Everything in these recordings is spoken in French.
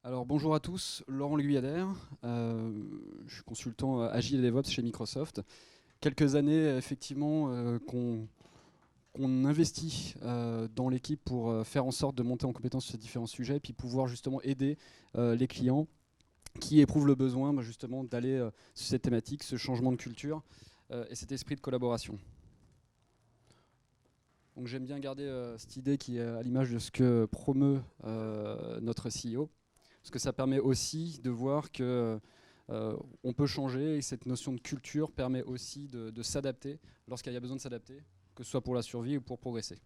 Alors bonjour à tous, Laurent Leguyadère, je suis consultant Agile et DevOps chez Microsoft. Quelques années effectivement qu'on investit dans l'équipe pour faire en sorte de monter en compétence sur ces différents sujets, puis pouvoir justement aider les clients qui éprouvent le besoin justement d'aller sur cette thématique, ce changement de culture et cet esprit de collaboration. Donc j'aime bien garder cette idée qui est à l'image de ce que promeut notre CEO. Parce que ça permet aussi de voir que on peut changer et cette notion de culture permet aussi de s'adapter lorsqu'il y a besoin de s'adapter, que ce soit pour la survie ou pour progresser.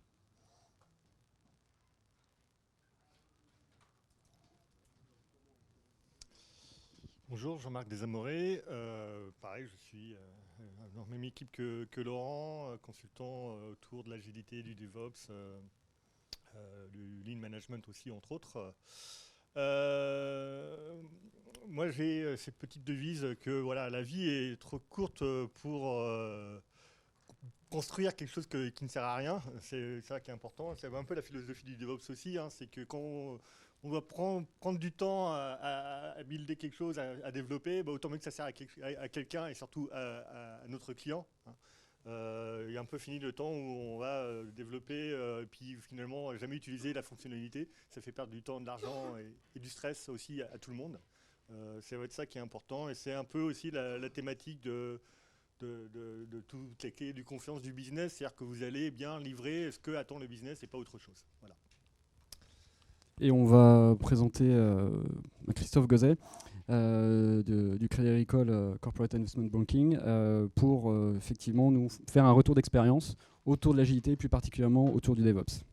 Bonjour, Jean-Marc Desamoré. Pareil, je suis dans la même équipe que Laurent, consultant autour de l'agilité, du DevOps, du Lean Management aussi, entre autres. Moi, j'ai cette petite devise que voilà, la vie est trop courte pour construire quelque chose qui ne sert à rien. C'est ça qui est important. C'est un peu la philosophie du DevOps aussi. C'est que quand on doit prendre du temps à builder quelque chose, à développer, autant mieux que ça sert à quelqu'un et surtout à notre client. Il y a un peu fini le temps où on va développer et puis finalement jamais utiliser la fonctionnalité. Ça fait perdre du temps, de l'argent et du stress aussi à tout le monde. Ça va être ça qui est important et c'est un peu aussi la thématique de toutes les clés du confiance du business, c'est-à-dire que vous allez bien livrer ce que attend le business et pas autre chose. Voilà. Et on va présenter Christophe Gauzet du Crédit Agricole Corporate Investment Banking pour effectivement nous faire un retour d'expérience autour de l'agilité, plus particulièrement autour du DevOps.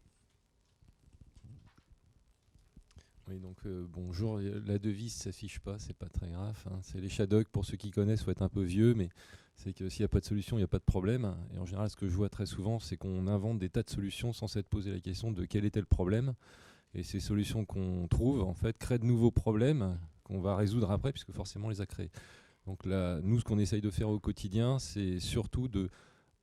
Oui, donc bonjour. La devise s'affiche pas, c'est pas très grave. C'est les Shadocks, pour ceux qui connaissent, faut être un peu vieux, mais c'est que s'il n'y a pas de solution, il n'y a pas de problème. Et en général, ce que je vois très souvent, c'est qu'on invente des tas de solutions sans s'être posé la question de quel était le problème. Et ces solutions qu'on trouve, en fait, créent de nouveaux problèmes qu'on va résoudre après, puisque forcément on les a créés. Donc là, nous, ce qu'on essaye de faire au quotidien, c'est surtout de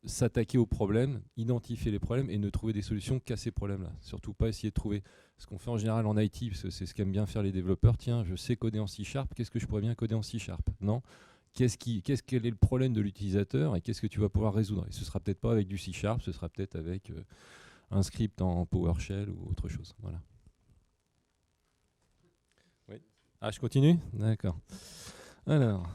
s'attaquer aux problèmes, identifier les problèmes et ne trouver des solutions qu'à ces problèmes-là. Surtout pas essayer de trouver ce qu'on fait en général en IT, parce que c'est ce qu'aiment bien faire les développeurs. Tiens, je sais coder en C#, qu'est-ce que je pourrais bien coder en C#? Non. Quel est le problème de l'utilisateur et qu'est-ce que tu vas pouvoir résoudre? Et ce sera peut-être pas avec du C#, ce sera peut-être avec un script en PowerShell ou autre chose. Voilà. Oui. Ah, je continue? D'accord. Alors.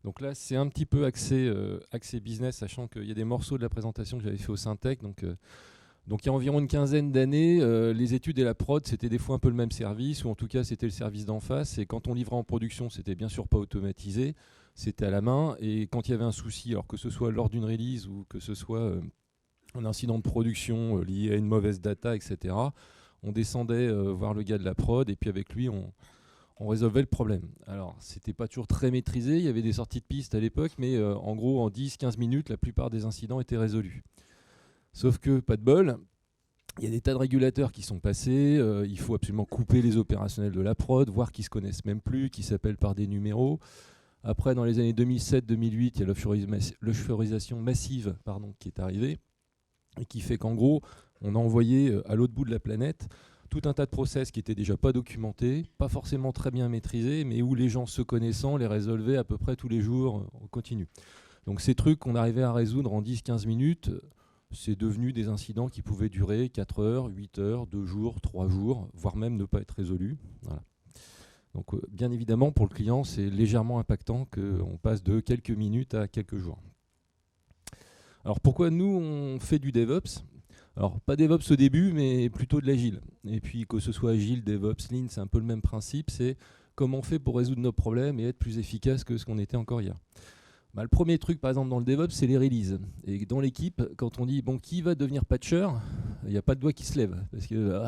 Donc là, c'est un petit peu axé business, sachant qu'il y a des morceaux de la présentation que j'avais fait au Syntec. Donc il y a environ une quinzaine d'années, les études et la prod, c'était des fois un peu le même service, ou en tout cas, c'était le service d'en face. Et quand on livrait en production, c'était bien sûr pas automatisé, c'était à la main. Et quand il y avait un souci, alors que ce soit lors d'une release ou que ce soit un incident de production lié à une mauvaise data, etc., on descendait voir le gars de la prod, et puis avec lui, on résolvait le problème. Alors, c'était pas toujours très maîtrisé, il y avait des sorties de piste à l'époque, mais en gros, en 10-15 minutes, la plupart des incidents étaient résolus. Sauf que, pas de bol, il y a des tas de régulateurs qui sont passés, il faut absolument couper les opérationnels de la prod, voire qu'ils se connaissent même plus, qui s'appellent par des numéros. Après, dans les années 2007-2008, il y a l'euphorisation massive qui est arrivée, et qui fait qu'en gros, on a envoyé à l'autre bout de la planète tout un tas de process qui n'étaient déjà pas documentés, pas forcément très bien maîtrisés, mais où les gens se connaissant les résolvaient à peu près tous les jours en continu. Donc ces trucs qu'on arrivait à résoudre en 10-15 minutes, c'est devenu des incidents qui pouvaient durer 4 heures, 8 heures, 2 jours, 3 jours, voire même ne pas être résolus. Voilà. Donc bien évidemment, pour le client, c'est légèrement impactant qu'on passe de quelques minutes à quelques jours. Alors pourquoi nous, on fait du DevOps ? Alors, pas DevOps au début, mais plutôt de l'agile. Et puis, que ce soit agile, DevOps, Lean, c'est un peu le même principe. C'est comment on fait pour résoudre nos problèmes et être plus efficace que ce qu'on était encore hier. Le premier truc, par exemple, dans le DevOps, c'est les releases. Et dans l'équipe, quand on dit, bon, qui va devenir patcher, il n'y a pas de doigt qui se lève. Parce que,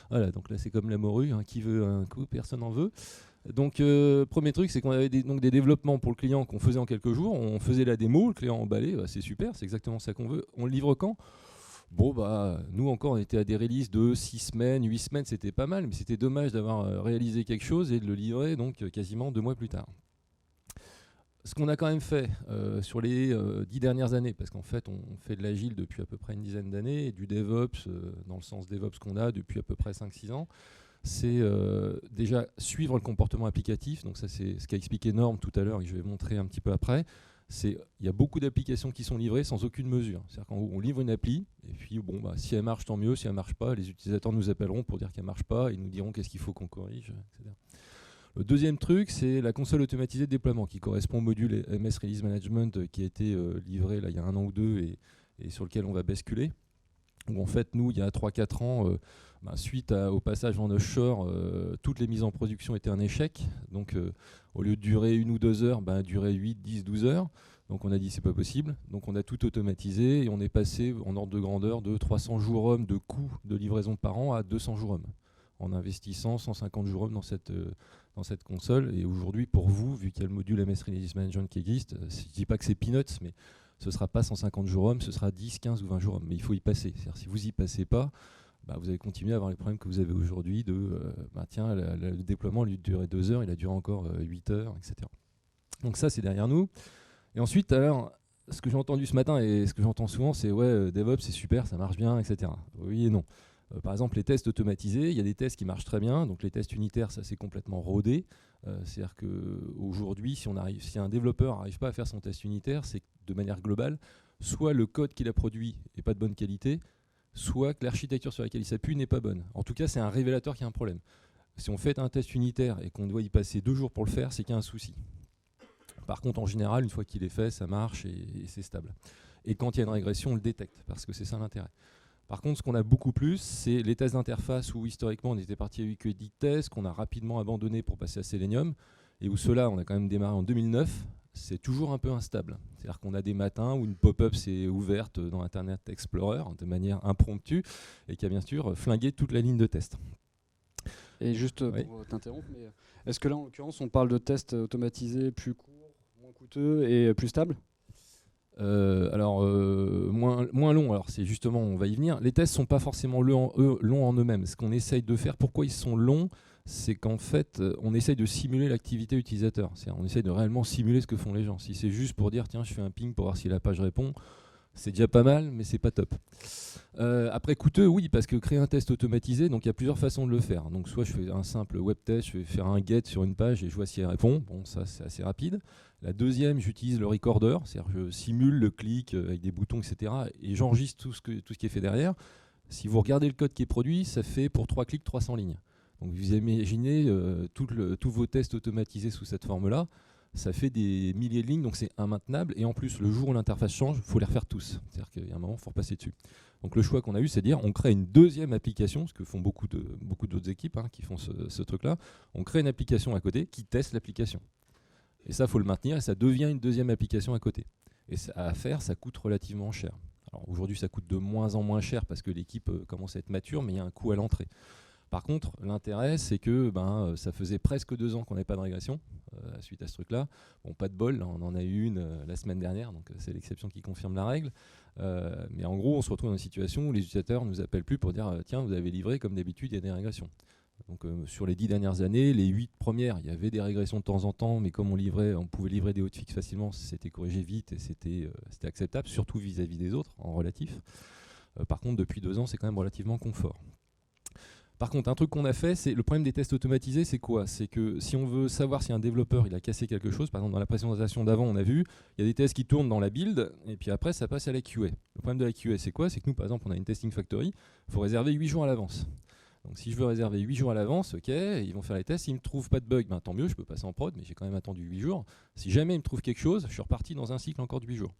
voilà, donc là, c'est comme la morue, qui veut un coup, personne n'en veut. Donc, premier truc, c'est qu'on avait des développements pour le client qu'on faisait en quelques jours. On faisait la démo, le client emballé, c'est super, c'est exactement ça qu'on veut. On le livre quand ? Bon, nous encore, on était à des releases de 6 semaines, 8 semaines, c'était pas mal, mais c'était dommage d'avoir réalisé quelque chose et de le livrer donc quasiment 2 mois plus tard. ce qu'on a quand même fait sur les 10 dernières années, parce qu'en fait, on fait de l'agile depuis à peu près une dizaine d'années, et du DevOps, dans le sens DevOps qu'on a depuis à peu près 5-6 ans, c'est déjà suivre le comportement applicatif. Donc ça, c'est ce qu'a expliqué Norm tout à l'heure et que je vais montrer un petit peu après. Il y a beaucoup d'applications qui sont livrées sans aucune mesure. C'est-à-dire qu'on livre une appli, et puis si elle marche, tant mieux. Si elle ne marche pas, les utilisateurs nous appelleront pour dire qu'elle ne marche pas, et nous diront qu'est-ce qu'il faut qu'on corrige, etc. Le deuxième truc, c'est la console automatisée de déploiement qui correspond au module MS Release Management qui a été livré là, il y a 1 an ou 2 et sur lequel on va basculer. Où en fait, nous, il y a 3-4 ans, suite au passage en offshore, toutes les mises en production étaient un échec. Donc au lieu de durer 1 ou 2 heures, durer 8, 10, 12 heures. Donc on a dit c'est pas possible. Donc on a tout automatisé et on est passé en ordre de grandeur de 300 jours hommes de coûts de livraison par an à 200 jours hommes, en investissant 150 jours hommes dans cette console. Et aujourd'hui, pour vous, vu qu'il y a le module MS Release Management qui existe, je ne dis pas que c'est peanuts, mais ce ne sera pas 150 jours hommes, ce sera 10, 15 ou 20 jours hommes. Mais il faut y passer. C'est-à-dire, si vous n'y passez pas, vous allez continuer à avoir les problèmes que vous avez aujourd'hui de le déploiement, lui, durait 2 heures, il a duré encore 8 heures, etc. Donc ça, c'est derrière nous. Et ensuite, alors, ce que j'ai entendu ce matin et ce que j'entends souvent, c'est DevOps, c'est super, ça marche bien, etc. Oui et non. Par exemple, les tests automatisés, il y a des tests qui marchent très bien. Donc les tests unitaires, ça c'est complètement rodé. C'est-à-dire qu'aujourd'hui, si un développeur n'arrive pas à faire son test unitaire, c'est que de manière globale, soit le code qu'il a produit n'est pas de bonne qualité, soit que l'architecture sur laquelle il s'appuie n'est pas bonne. En tout cas, c'est un révélateur qu'il y a un problème. Si on fait un test unitaire et qu'on doit y passer 2 jours pour le faire, c'est qu'il y a un souci. Par contre, en général, une fois qu'il est fait, ça marche et c'est stable. Et quand il y a une régression, on le détecte, parce que c'est ça l'intérêt. Par contre, ce qu'on a beaucoup plus, c'est les tests d'interface où historiquement on était parti avec que 10 tests, qu'on a rapidement abandonné pour passer à Selenium, et où ceux-là, on a quand même démarré en 2009, c'est toujours un peu instable. C'est-à-dire qu'on a des matins où une pop-up s'est ouverte dans Internet Explorer de manière impromptue, et qui a bien sûr flingué toute la ligne de test. Et juste pour t'interrompre, mais est-ce que là, en l'occurrence, on parle de tests automatisés plus courts, moins coûteux et plus stables ? Moins long, alors c'est justement, on va y venir. Les tests ne sont pas forcément longs en eux-mêmes. Ce qu'on essaye de faire, pourquoi ils sont longs, c'est qu'en fait, on essaye de simuler l'activité utilisateur. C'est-à-dire, on essaye de réellement simuler ce que font les gens. Si c'est juste pour dire, tiens, je fais un ping pour voir si la page répond, c'est déjà pas mal, mais c'est pas top. Après, coûteux, oui, parce que créer un test automatisé, donc il y a plusieurs façons de le faire. Donc soit je fais un simple web test, je vais faire un get sur une page et je vois si elle répond. Bon, ça c'est assez rapide. La deuxième, j'utilise le recorder, c'est-à-dire je simule le clic avec des boutons, etc. Et j'enregistre tout ce qui est fait derrière. Si vous regardez le code qui est produit, ça fait pour 3 clics 300 lignes. Donc vous imaginez tous vos tests automatisés sous cette forme-là. Ça fait des milliers de lignes, donc c'est immaintenable. Et en plus, le jour où l'interface change, il faut les refaire tous. C'est-à-dire qu'il y a un moment, il faut repasser dessus. Donc le choix qu'on a eu, c'est de dire on crée une deuxième application, ce que font beaucoup d'autres équipes qui font ce truc-là. On crée une application à côté qui teste l'application. Et ça, il faut le maintenir et ça devient une deuxième application à côté. Et ça, à faire, ça coûte relativement cher. Alors aujourd'hui, ça coûte de moins en moins cher parce que l'équipe commence à être mature, mais il y a un coût à l'entrée. Par contre, l'intérêt, c'est que ça faisait presque 2 ans qu'on n'avait pas de régression suite à ce truc-là. Bon, pas de bol, là, on en a eu une la semaine dernière, donc c'est l'exception qui confirme la règle. Mais en gros, on se retrouve dans une situation où les utilisateurs ne nous appellent plus pour dire tiens, vous avez livré, comme d'habitude, il y a des régressions. Donc sur les 10 dernières années, les 8 premières, il y avait des régressions de temps en temps, mais comme on pouvait livrer des hotfix facilement, c'était corrigé vite et c'était acceptable, surtout vis-à-vis des autres, en relatif. Par contre, depuis 2 ans, c'est quand même relativement confort. Par contre, un truc qu'on a fait, c'est le problème des tests automatisés, c'est quoi ? C'est que si on veut savoir si un développeur il a cassé quelque chose, par exemple dans la présentation d'avant, on a vu, il y a des tests qui tournent dans la build, et puis après ça passe à la QA. Le problème de la QA, c'est quoi ? C'est que nous, par exemple, on a une testing factory, il faut réserver 8 jours à l'avance. Donc si je veux réserver 8 jours à l'avance, ok, ils vont faire les tests, s'ils ne me trouvent pas de bug, tant mieux, je peux passer en prod, mais j'ai quand même attendu 8 jours. Si jamais ils me trouvent quelque chose, je suis reparti dans un cycle encore de 8 jours.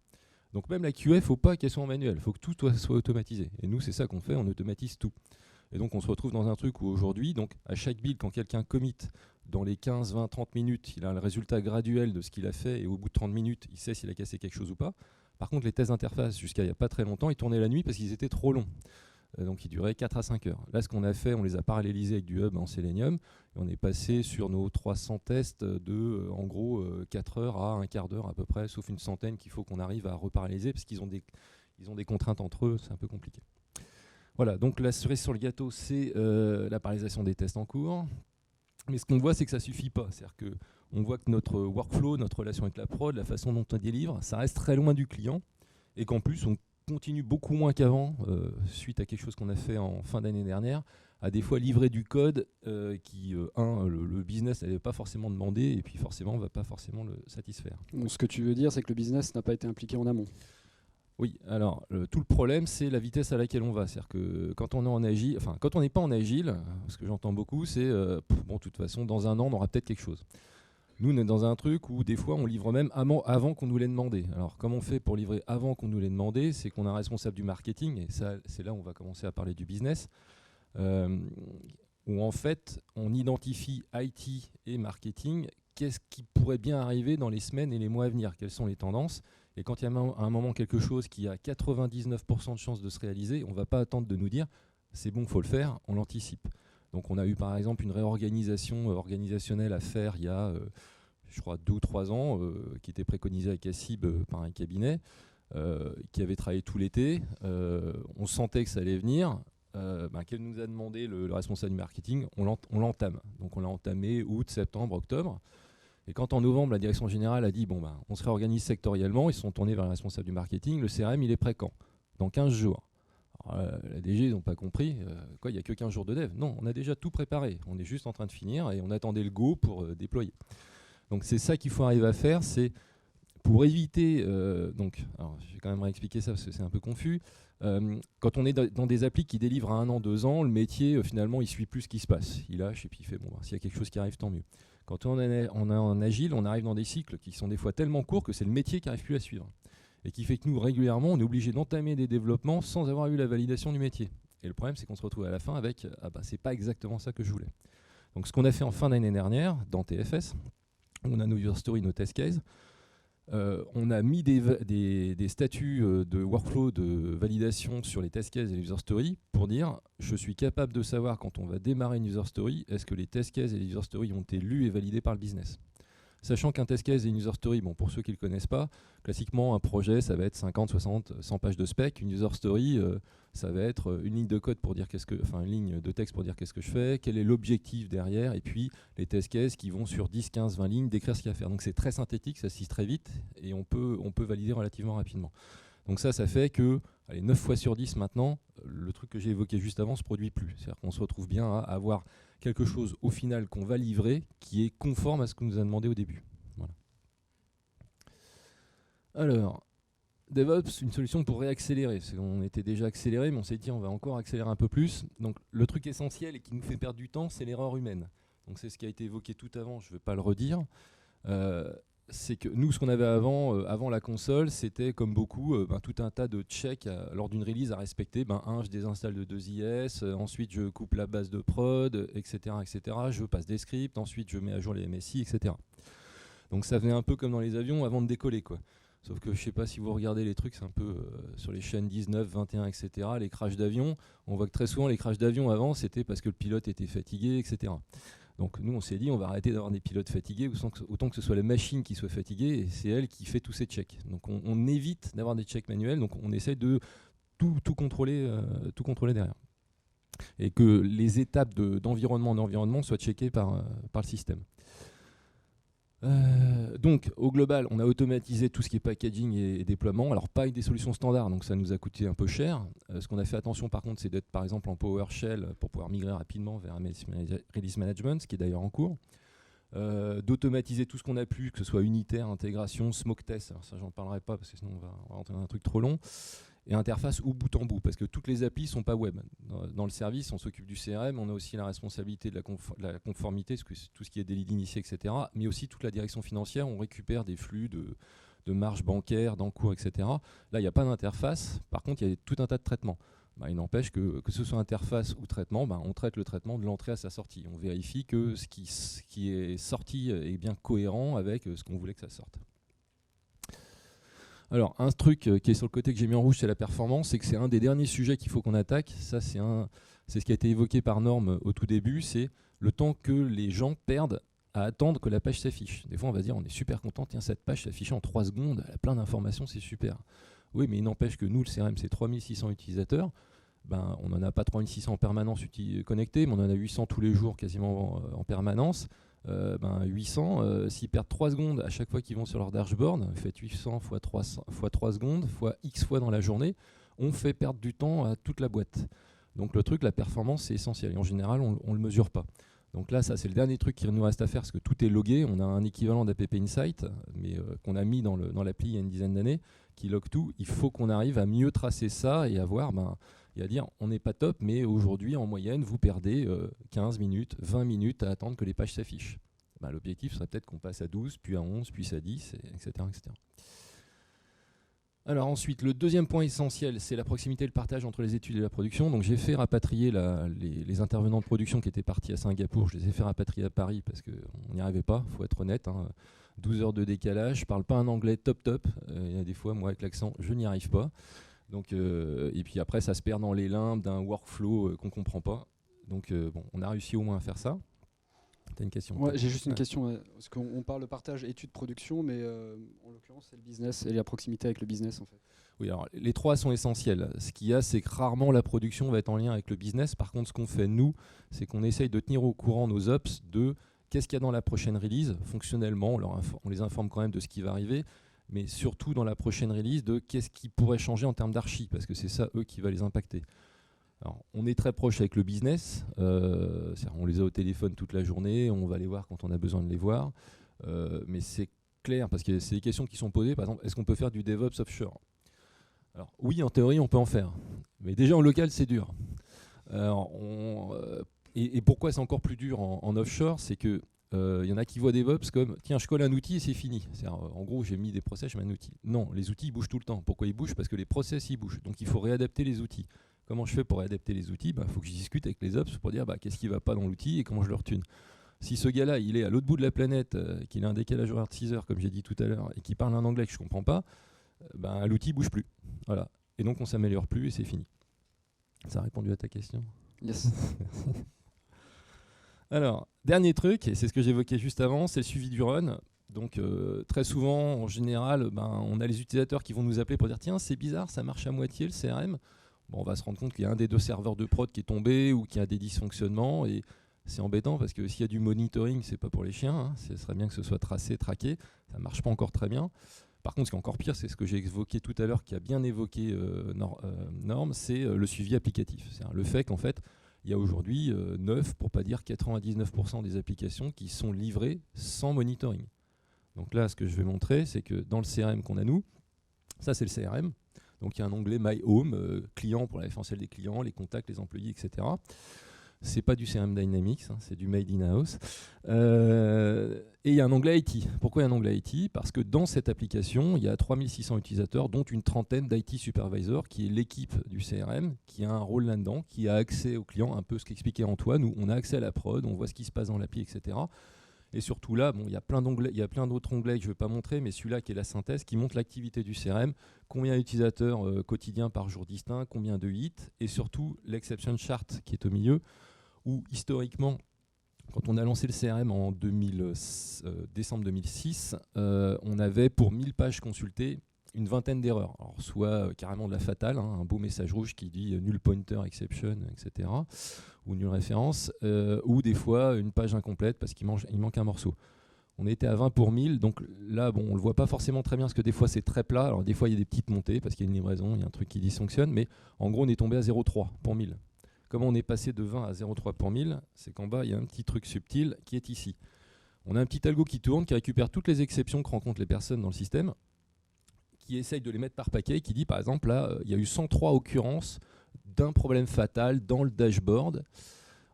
Donc même la QA, il ne faut pas qu'elle soit en manuel, il faut que tout soit automatisé. Et nous, c'est ça qu'on fait, on automatise tout. Et donc on se retrouve dans un truc où aujourd'hui, donc à chaque build, quand quelqu'un commit, dans les 15, 20, 30 minutes, il a le résultat graduel de ce qu'il a fait et au bout de 30 minutes, il sait s'il a cassé quelque chose ou pas. Par contre, les tests d'interface, jusqu'à il n'y a pas très longtemps, ils tournaient la nuit parce qu'ils étaient trop longs. Donc ils duraient 4 à 5 heures. Là, ce qu'on a fait, on les a parallélisés avec du hub en Selenium et on est passé sur nos 300 tests de, en gros, 4 heures à un quart d'heure à peu près, sauf une centaine qu'il faut qu'on arrive à reparalyser parce qu'ils ont des contraintes entre eux, c'est un peu compliqué. Voilà, donc la cerise sur le gâteau, c'est la parallélisation des tests en cours. Mais ce qu'on voit, c'est que ça ne suffit pas. C'est-à-dire qu'on voit que notre workflow, notre relation avec la prod, la façon dont on délivre, ça reste très loin du client. Et qu'en plus, on continue beaucoup moins qu'avant, suite à quelque chose qu'on a fait en fin d'année dernière, à des fois livrer du code qui, le business n'avait pas forcément demandé, et puis forcément, ne va pas forcément le satisfaire. Donc, ce que tu veux dire, c'est que le business n'a pas été impliqué en amont. Oui, alors tout le problème, c'est la vitesse à laquelle on va. C'est-à-dire que quand on est en agile, enfin quand on n'est pas en agile, ce que j'entends beaucoup, c'est bon, de toute façon, dans un an, on aura peut-être quelque chose. Nous, on est dans un truc où des fois, on livre même avant qu'on nous l'ait demandé. Alors, comment on fait pour livrer avant qu'on nous l'ait demandé? C'est qu'on a un responsable du marketing, et ça, c'est là où on va commencer à parler du business, où en fait, on identifie IT et marketing, qu'est-ce qui pourrait bien arriver dans les semaines et les mois à venir, quelles sont les tendances. Et quand il y a à un moment quelque chose qui a 99% de chances de se réaliser, on ne va pas attendre de nous dire c'est bon, il faut le faire, on l'anticipe. Donc on a eu par exemple une réorganisation organisationnelle à faire il y a, je crois, 2 ou 3 ans, qui était préconisée à Cassib par un cabinet, qui avait travaillé tout l'été. On sentait que ça allait venir. Qu'elle nous a demandé le responsable du marketing, on l'entame. Donc on l'a entamé août, septembre, octobre. Et quand en novembre, la direction générale a dit on se réorganise sectoriellement, ils se sont tournés vers le responsable du marketing, le CRM, il est prêt quand? Dans 15 jours. Alors, la DG, ils n'ont pas compris, il n'y a que 15 jours de dev. Non, on a déjà tout préparé, on est juste en train de finir et on attendait le go pour déployer. Donc c'est ça qu'il faut arriver à faire, c'est pour éviter, alors, je vais quand même réexpliquer ça parce que c'est un peu confus. Quand on est dans des applis qui délivrent à 1 an, 2 ans, le métier, finalement, il ne suit plus ce qui se passe. Il lâche et puis il fait, s'il y a quelque chose qui arrive, tant mieux. Quand on est en agile, on arrive dans des cycles qui sont des fois tellement courts que c'est le métier qui n'arrive plus à suivre. Et qui fait que nous, régulièrement, on est obligé d'entamer des développements sans avoir eu la validation du métier. Et le problème, c'est qu'on se retrouve à la fin avec c'est pas exactement ça que je voulais. Donc ce qu'on a fait en fin d'année dernière, dans TFS, on a nos user stories, nos test cases. On a mis des statuts de workflow de validation sur les test cases et les user stories pour dire je suis capable de savoir quand on va démarrer une user story, est-ce que les test cases et les user stories ont été lus et validés par le business. Sachant qu'un test case et une user story, pour ceux qui ne le connaissent pas, classiquement un projet ça va être 50, 60, 100 pages de spec. Une user story, ça va être une ligne de code pour dire une ligne de texte pour dire qu'est-ce que je fais, quel est l'objectif derrière, et puis les test cases qui vont sur 10, 15, 20 lignes décrire ce qu'il y a à faire. Donc c'est très synthétique, ça se lise très vite et on peut valider relativement rapidement. Donc ça fait que 9 fois sur 10 maintenant, le truc que j'ai évoqué juste avant ne se produit plus. C'est-à-dire qu'on se retrouve bien à avoir quelque chose au final qu'on va livrer qui est conforme à ce qu'on nous a demandé au début. Voilà. Alors, DevOps, une solution pour réaccélérer. On était déjà accéléré, mais on s'est dit on va encore accélérer un peu plus. Donc le truc essentiel et qui nous fait perdre du temps, c'est l'erreur humaine. Donc c'est ce qui a été évoqué tout avant, je ne vais pas le redire. C'est que nous, ce qu'on avait avant la console, c'était comme beaucoup tout un tas de checks lors d'une release à respecter. Je désinstalle de 2IS, ensuite je coupe la base de prod, etc., etc. Je passe des scripts, ensuite je mets à jour les MSI, etc. Donc ça venait un peu comme dans les avions avant de décoller, quoi. Sauf que je ne sais pas si vous regardez les trucs, c'est un peu sur les chaînes 19, 21, etc., les crashs d'avion. On voit que très souvent les crashs d'avion avant, c'était parce que le pilote était fatigué, etc. Donc nous, on s'est dit, on va arrêter d'avoir des pilotes fatigués, autant que ce soit la machine qui soit fatiguée, et c'est elle qui fait tous ces checks. Donc on évite d'avoir des checks manuels, donc on essaie de tout contrôler derrière. Et que les étapes d'environnement soient checkées par le système. Donc au global, on a automatisé tout ce qui est packaging et déploiement. Alors pas avec des solutions standards, donc ça nous a coûté un peu cher. Ce qu'on a fait attention par contre, c'est d'être par exemple en PowerShell pour pouvoir migrer rapidement vers un release management, ce qui est d'ailleurs en cours. D'automatiser tout ce qu'on a pu, que ce soit unitaire, intégration, smoke test. Alors ça, j'en parlerai pas parce que sinon on va rentrer dans un truc trop long. Et interface ou bout en bout, parce que toutes les applis ne sont pas web. Dans le service, on s'occupe du CRM, on a aussi la responsabilité de la conformité, tout ce qui est délit d'initié, etc. Mais aussi toute la direction financière, on récupère des flux de marge bancaire, d'encours, etc. Là, il n'y a pas d'interface, par contre, il y a tout un tas de traitements. Il n'empêche que ce soit interface ou traitement, on traite le traitement de l'entrée à sa sortie. On vérifie que ce qui est sorti est bien cohérent avec ce qu'on voulait que ça sorte. Alors, un truc qui est sur le côté que j'ai mis en rouge, c'est la performance, c'est que c'est un des derniers sujets qu'il faut qu'on attaque. Ça, c'est ce qui a été évoqué par Norm au tout début, c'est le temps que les gens perdent à attendre que la page s'affiche. Des fois, on va dire, on est super content, tiens, cette page s'affiche en 3 secondes, elle a plein d'informations, c'est super. Oui, mais il n'empêche que nous, le CRM, c'est 3600 utilisateurs. on n'en a pas 3600 en permanence connectés, mais on en a 800 tous les jours quasiment en permanence. 800, s'ils perdent 3 secondes à chaque fois qu'ils vont sur leur dashboard, faites 800 fois 3 secondes, fois X fois dans la journée, on fait perdre du temps à toute la boîte. Donc le truc, la performance, c'est essentiel. Et en général, on ne le mesure pas. Donc là, ça, c'est le dernier truc qui nous reste à faire, parce que tout est logué. On a un équivalent d'APP Insight, mais qu'on a mis dans l'appli il y a une dizaine d'années, qui log tout. Il faut qu'on arrive à mieux tracer ça et à voir, et à dire, on n'est pas top, mais aujourd'hui, en moyenne, vous perdez 15 minutes, 20 minutes à attendre que les pages s'affichent. L'objectif serait peut-être qu'on passe à 12, puis à 11, puis à 10, etc., etc. Alors ensuite, le deuxième point essentiel, c'est la proximité et le partage entre les études et la production. Donc j'ai fait rapatrier les intervenants de production qui étaient partis à Singapour, je les ai fait rapatrier à Paris parce qu'on n'y arrivait pas, il faut être honnête. 12 heures de décalage, je ne parle pas un anglais top. Il y a des fois, moi avec l'accent, je n'y arrive pas. Donc, et puis après, ça se perd dans les limbes d'un workflow qu'on ne comprend pas. Donc on a réussi au moins à faire ça. T'as une question? Ouais, j'ai juste une question, parce qu'on parle de partage études-production, mais en l'occurrence, c'est le business et la proximité avec le business, en fait. Oui, alors les trois sont essentiels. Ce qu'il y a, c'est que rarement la production va être en lien avec le business. Par contre, ce qu'on fait, nous, c'est qu'on essaye de tenir au courant nos ops de qu'est-ce qu'il y a dans la prochaine release. Fonctionnellement, on les informe quand même de ce qui va arriver, mais surtout dans la prochaine release de qu'est-ce qui pourrait changer en termes d'archi, parce que c'est ça, eux, qui va les impacter. Alors, on est très proche avec le business, on les a au téléphone toute la journée, on va les voir quand on a besoin de les voir, mais c'est clair, parce que c'est des questions qui sont posées, par exemple, est-ce qu'on peut faire du DevOps offshore? Alors oui, en théorie, on peut en faire, mais déjà en local, c'est dur. Alors, et pourquoi c'est encore plus dur en offshore, c'est que y en a qui voient DevOps comme tiens, je colle un outil et c'est fini. En gros, j'ai mis des process, je mets un outil. Non, les outils ils bougent tout le temps. Pourquoi ils bougent? Parce que les process ils bougent. Donc il faut réadapter les outils. Comment je fais pour réadapter les outils? Il faut que je discute avec les ops pour dire qu'est-ce qui ne va pas dans l'outil et comment je le retune. Si ce gars-là, il est à l'autre bout de la planète, qu'il a un décalage horaire de 6 heures, comme j'ai dit tout à l'heure, et qu'il parle un anglais que je ne comprends pas, l'outil ne bouge plus. Voilà. Et donc on ne s'améliore plus et c'est fini. Ça a répondu à ta question? Yes. Alors, dernier truc, et c'est ce que j'évoquais juste avant, c'est le suivi du run. Donc très souvent, en général, on a les utilisateurs qui vont nous appeler pour dire tiens, c'est bizarre, ça marche à moitié le CRM. On va se rendre compte qu'il y a un des 2 serveurs de prod qui est tombé ou qu'il y a des dysfonctionnements, et c'est embêtant parce que s'il y a du monitoring, c'est pas pour les chiens, ce serait bien que ce soit tracé, traqué, ça ne marche pas encore très bien. Par contre, ce qui est encore pire, c'est ce que j'ai évoqué tout à l'heure, qui a bien évoqué Norm, c'est le suivi applicatif. C'est le fait qu'en fait, il y a aujourd'hui 9, pour pas dire 99% des applications qui sont livrées sans monitoring. Donc là, ce que je vais montrer, c'est que dans le CRM qu'on a nous, ça c'est le CRM, donc il y a un onglet My Home, client pour l'essentiel des clients, les contacts, les employés, etc. C'est pas du CRM Dynamics, c'est du Made in House. Et il y a un onglet IT. Pourquoi il y a un onglet IT? Parce que dans cette application, il y a 3600 utilisateurs, dont une trentaine d'IT supervisors, qui est l'équipe du CRM, qui a un rôle là-dedans, qui a accès aux clients, un peu ce qu'expliquait Antoine, où on a accès à la prod, on voit ce qui se passe dans l'appli, etc. Et surtout là, il y a plein d'onglets, il y a plein d'autres onglets que je ne vais pas montrer, mais celui-là qui est la synthèse, qui montre l'activité du CRM, combien d'utilisateurs quotidiens par jour distincts, combien de hits, et surtout l'exception chart qui est au milieu, où historiquement, quand on a lancé le CRM en décembre 2006, on avait pour 1000 pages consultées une vingtaine d'erreurs. Alors, soit carrément de la fatale, un beau message rouge qui dit null pointer exception, etc., ou nulle référence, ou des fois une page incomplète parce qu'il manque un morceau. On était à 20 pour 1000, donc là, on ne le voit pas forcément très bien parce que des fois c'est très plat. Alors des fois il y a des petites montées parce qu'il y a une livraison, il y a un truc qui dysfonctionne, mais en gros on est tombé à 0,3 pour 1000. Comment on est passé de 20 à 0,3 pour 1000? C'est qu'en bas il y a un petit truc subtil qui est ici. On a un petit algo qui tourne, qui récupère toutes les exceptions que rencontrent les personnes dans le système, qui essaye de les mettre par paquet, qui dit par exemple là, il y a eu 103 occurrences d'un problème fatal dans le dashboard.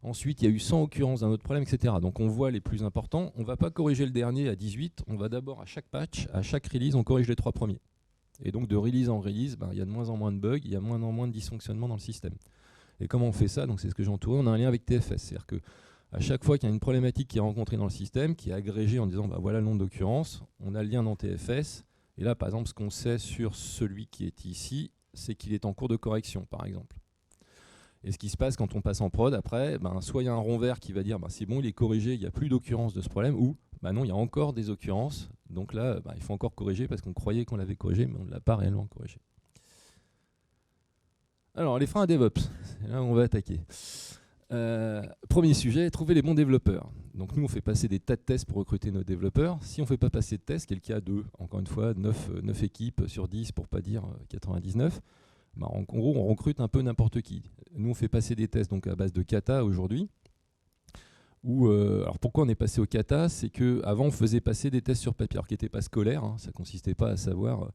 Ensuite, il y a eu 100 occurrences d'un autre problème, etc. Donc on voit les plus importants. On ne va pas corriger le dernier à 18. On va d'abord à chaque patch, à chaque release, on corrige les 3 premiers. Et donc de release en release, il y a de moins en moins de bugs, il y a de moins en moins de dysfonctionnements dans le système. Et comment on fait ça? Donc c'est ce que j'ai entouré. On a un lien avec TFS. C'est-à-dire qu'à chaque fois qu'il y a une problématique qui est rencontrée dans le système, qui est agrégée en disant voilà le nombre d'occurrences, on a le lien dans TFS. Et là, par exemple, ce qu'on sait sur celui qui est ici, c'est qu'il est en cours de correction, par exemple. Et ce qui se passe quand on passe en prod, après, soit il y a un rond vert qui va dire c'est bon, il est corrigé, il n'y a plus d'occurrence de ce problème, ou non, il y a encore des occurrences, donc là, il faut encore corriger parce qu'on croyait qu'on l'avait corrigé, mais on ne l'a pas réellement corrigé. Alors, les freins à DevOps, c'est là où on va attaquer. Premier sujet, trouver les bons développeurs. Donc nous, on fait passer des tas de tests pour recruter nos développeurs. Si on ne fait pas passer de tests, qui est le cas de, encore une fois, 9 équipes sur 10, pour ne pas dire 99, bah en gros, on recrute un peu n'importe qui. Nous, on fait passer des tests donc, à base de kata aujourd'hui. Alors pourquoi on est passé au kata? C'est qu'avant, on faisait passer des tests sur papier, qui n'étaient pas scolaires. Hein. Ça ne consistait pas à savoir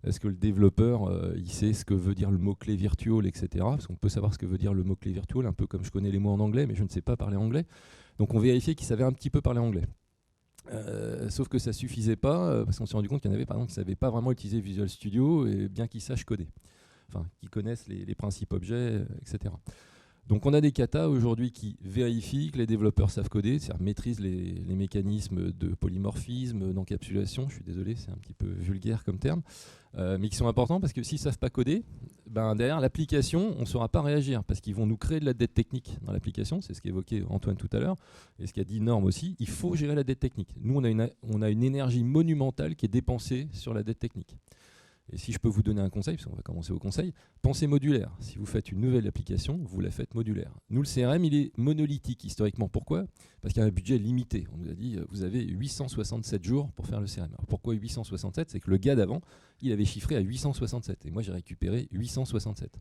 est-ce que le développeur il sait ce que veut dire le mot-clé virtual, etc. Parce qu'on peut savoir ce que veut dire le mot-clé virtual, un peu comme je connais les mots en anglais, mais je ne sais pas parler anglais. Donc on vérifiait qu'il savait un petit peu parler anglais. Sauf que ça ne suffisait pas, parce qu'on s'est rendu compte qu'il y en avait par exemple qui ne savaient pas vraiment utiliser Visual Studio, et bien qu'ils sachent coder. Enfin, qu'ils connaissent les principes objets, etc. Donc on a des katas aujourd'hui qui vérifient que les développeurs savent coder, c'est-à-dire maîtrisent les mécanismes de polymorphisme, d'encapsulation, je suis désolé, c'est un petit peu vulgaire comme terme, mais qui sont importants parce que s'ils ne savent pas coder, ben derrière l'application, on ne saura pas réagir parce qu'ils vont nous créer de la dette technique dans l'application, c'est ce qu'évoquait Antoine tout à l'heure, et ce qu'a dit Norm aussi, il faut gérer la dette technique. Nous, on a une énergie monumentale qui est dépensée sur la dette technique. Et si je peux vous donner un conseil, parce qu'on va commencer au conseil, pensez modulaire. Si vous faites une nouvelle application, vous la faites modulaire. Nous, le CRM, il est monolithique historiquement. Pourquoi? Parce qu'il y a un budget limité. On nous a dit, vous avez 867 jours pour faire le CRM. Alors pourquoi 867? C'est que le gars d'avant, il avait chiffré à 867. Et moi, j'ai récupéré 867.